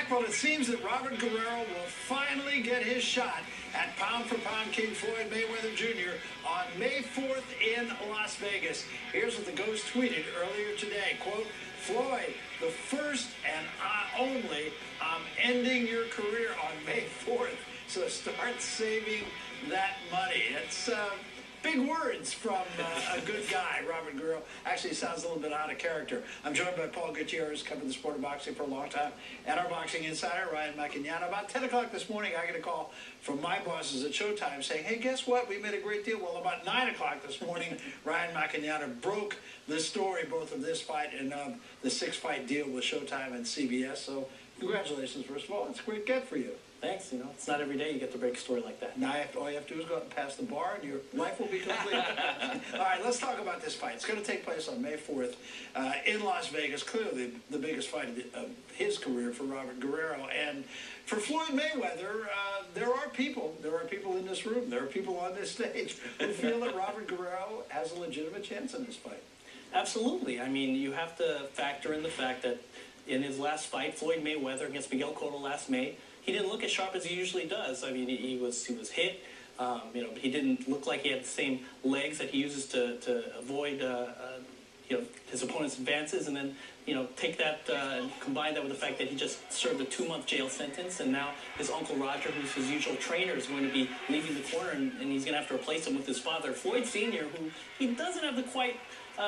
Well, it seems that Robert Guerrero will finally get his shot at pound-for-pound king Floyd Mayweather Jr. on May 4th in Las Vegas. Here's what the Ghost tweeted earlier today. Quote, Floyd, the first and only, I'm ending your career on May 4th, so start saving that money. It's big words from a good guy, Robert Guerrero. Actually, sounds a little bit out of character. I'm joined by Paul Gutierrez, covered the sport of boxing for a long time, and our boxing insider, Ryan Maquiñana. About 10 o'clock this morning, I get a call from my bosses at Showtime saying, hey, guess what? We made a great deal. Well, about 9 o'clock this morning, Ryan Maquiñana broke the story, both of this fight and the 6-fight deal with Showtime and CBS. So congratulations, first of all. It's a great get for you. Thanks. You know, it's not every day you get to break a story like that. Now all you have to do is go out and pass the bar, and your life will be complete. All right, let's talk about this fight. It's going to take place on May 4th in Las Vegas. Clearly, the biggest fight of his career for Robert Guerrero. And for Floyd Mayweather, there are people in this room, there are people on this stage who feel that Robert Guerrero has a legitimate chance in this fight. Absolutely. I mean, you have to factor in the fact that in his last fight, Floyd Mayweather against Miguel Cotto last May, he didn't look as sharp as he usually does. I mean, he was hit. You know, he didn't look like he had the same legs that he uses to avoid you know, his opponent's advances, and then take that and combine that with the fact that he just served a 2-month jail sentence, and now his uncle Roger, who's his usual trainer, is going to be leaving the corner, and he's going to have to replace him with his father, Floyd Sr., who he doesn't have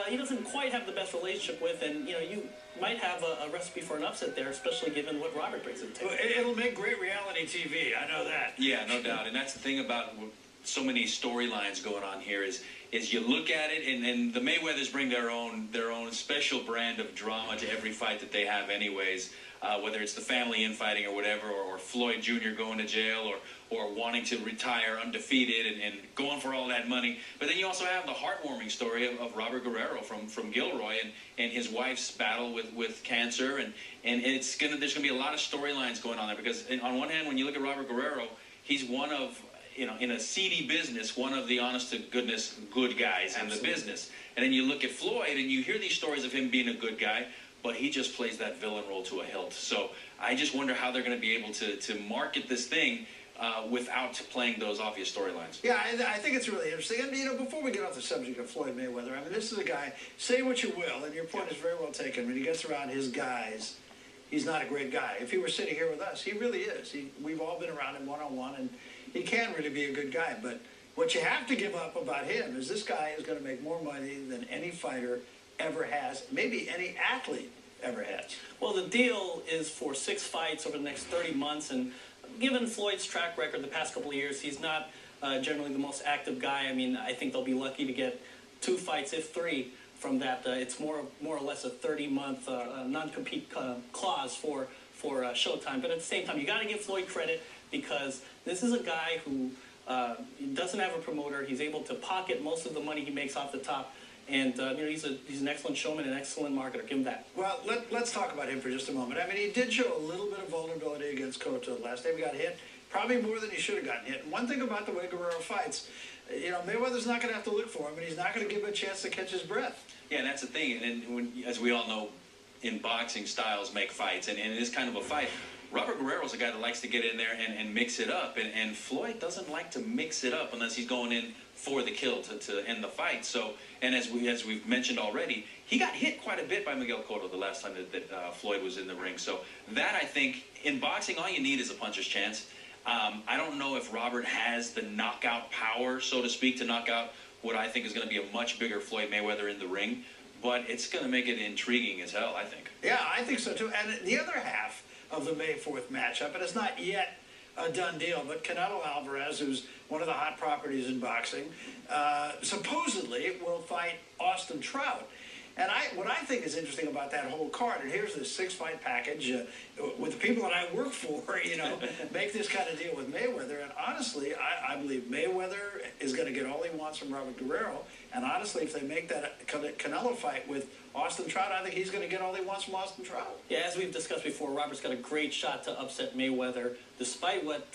he doesn't quite have the best relationship with, and you might have a recipe for an upset there, especially given what Robert brings to the table. It'll make great reality TV, I know that. Yeah, no doubt, and that's the thing about so many storylines going on here is you look at it, and the Mayweathers bring their own special brand of drama to every fight that they have anyways, whether it's the family infighting or whatever, or Floyd Jr. going to jail, or wanting to retire undefeated and going for all that money. But then you also have the heartwarming story of Robert Guerrero from Gilroy and his wife's battle with cancer, and there's going to be a lot of storylines going on there, because on one hand, when you look at Robert Guerrero, he's one of, in a seedy business, one of the honest-to-goodness good guys in the business. And then you look at Floyd, and you hear these stories of him being a good guy, but he just plays that villain role to a hilt. So I just wonder how they're going to be able to market this thing without playing those obvious storylines. Yeah, I think it's really interesting. And, before we get off the subject of Floyd Mayweather, I mean, this is a guy, say what you will, and your point is very well taken. When he gets around his guys, he's not a great guy. If he were sitting here with us, he really is. We've all been around him one-on-one, and he can really be a good guy. But what you have to give up about him is this guy is going to make more money than any fighter ever has, maybe any athlete ever has. Well, the deal is for 6 fights over the next 30 months, and given Floyd's track record the past couple of years, he's not generally the most active guy. I mean, I think they'll be lucky to get 2 fights, if 3, from that. It's more or less a 30-month non-compete clause for Showtime. But at the same time, you got to give Floyd credit, because this is a guy who doesn't have a promoter. He's able to pocket most of the money he makes off the top. And he's an excellent showman, an excellent marketer. Give him that. Well, let's talk about him for just a moment. I mean, he did show a little bit of vulnerability against Cotto last time. He got hit, probably more than he should have gotten hit. And one thing about the way Guerrero fights, Mayweather's not going to have to look for him, and he's not going to give him a chance to catch his breath. Yeah, and that's the thing. And as we all know, in boxing, styles make fights, and it is kind of a fight. Robert Guerrero's a guy that likes to get in there and mix it up, and Floyd doesn't like to mix it up unless he's going in for the kill to end the fight. So, and as we've mentioned already, he got hit quite a bit by Miguel Cotto the last time that Floyd was in the ring. So that, I think, in boxing, all you need is a puncher's chance. I don't know if Robert has the knockout power, so to speak, to knock out what I think is going to be a much bigger Floyd Mayweather in the ring, but it's going to make it intriguing as hell, I think. Yeah, I think so too. And the other half of the May 4th matchup, and it's not yet a done deal, but Canelo Alvarez, who's one of the hot properties in boxing, supposedly will fight Austin Trout. And what I think is interesting about that whole card, and here's this 6-fight package with the people that I work for, make this kind of deal with Mayweather. And honestly, I believe Mayweather is going to get all he wants from Robert Guerrero. And honestly, if they make that Canelo fight with Austin Trout, I think he's going to get all he wants from Austin Trout. Yeah, as we've discussed before, Robert's got a great shot to upset Mayweather, despite what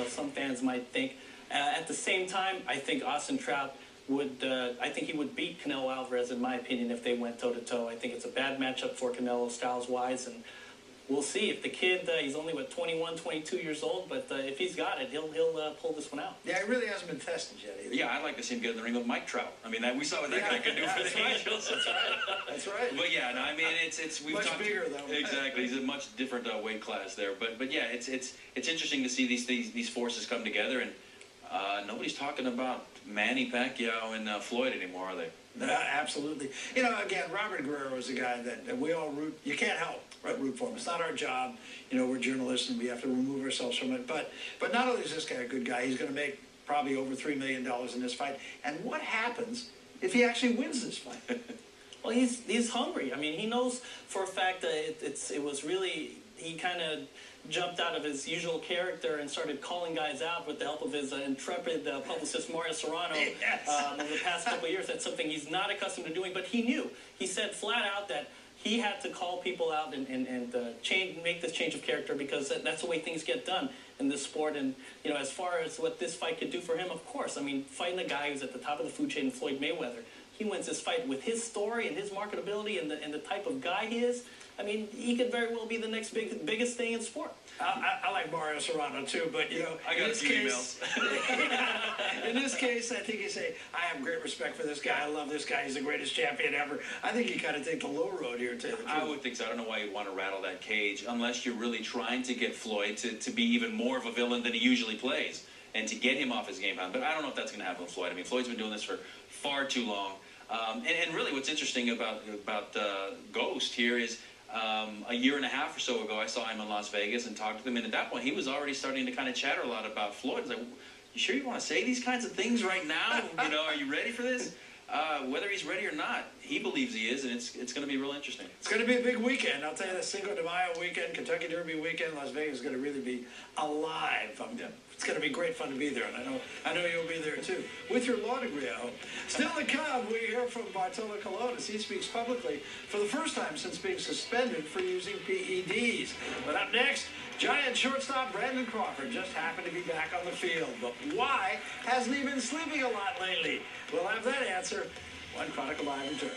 some fans might think. At the same time, I think Austin Trout I think he would beat Canelo Alvarez, in my opinion, if they went toe-to-toe. I think it's a bad matchup for Canelo styles-wise, and we'll see. If the kid, he's only, 21, 22 years old, but if he's got it, he'll pull this one out. Yeah, he really hasn't been tested yet either. Yeah, I'd like to see him get in the ring with Mike Trout. I mean, we saw what that guy could do for the Angels. That's right. That's right. But yeah, no, I mean, we've much talked bigger though. Exactly, he's a much different weight class there. But yeah, it's interesting to see these forces come together, and nobody's talking about Manny Pacquiao and Floyd anymore, are they? Absolutely. You know, again, Robert Guerrero is a guy that we all root. You can't help but root for him. It's not our job. You know, we're journalists and we have to remove ourselves from it. But not only is this guy a good guy, he's going to make probably over $3 million in this fight. And what happens if he actually wins this fight? Well, he's hungry. I mean, he knows for a fact that it was really, he kind of jumped out of his usual character and started calling guys out with the help of his intrepid publicist Mario Serrano. Yes. Over the past couple of years. That's something he's not accustomed to doing, but he knew. He said flat out that he had to call people out and make this change of character, because that's the way things get done in this sport. And, you know, as far as what this fight could do for him, of course. I mean, fighting a guy who's at the top of the food chain, Floyd Mayweather, he wins this fight with his story and his marketability and the type of guy he is. I mean, he could very well be the next biggest thing in sport. I like Mario Serrano too, but you know, I got a few emails. In this case, I think you say, I have great respect for this guy. I love this guy. He's the greatest champion ever. I think you kind of take the low road here, too. I would think so. I don't know why you'd want to rattle that cage unless you're really trying to get Floyd to be even more of a villain than he usually plays, and to get him off his game plan. But I don't know if that's going to happen with Floyd. I mean, Floyd's been doing this for far too long. And really, what's interesting about Ghost here is, a year and a half or so ago, I saw him in Las Vegas and talked to him, and at that point, he was already starting to kind of chatter a lot about Floyd. He's like, you sure you want to say these kinds of things right now? You know, are you ready for this? Whether he's ready or not, he believes he is, and it's going to be real interesting. It's going to be a big weekend. I'll tell you, the Cinco de Mayo weekend, Kentucky Derby weekend, Las Vegas is going to really be alive. It's going to be great fun to be there, and I know you'll be there too. With your law degree, I hope. Still to come, we hear from Bartolo Colon as he speaks publicly for the first time since being suspended for using PEDs. But up next, Giant shortstop Brandon Crawford just happened to be back on the field. But why hasn't he been sleeping a lot lately? We'll have that answer when Chronicle Live returns.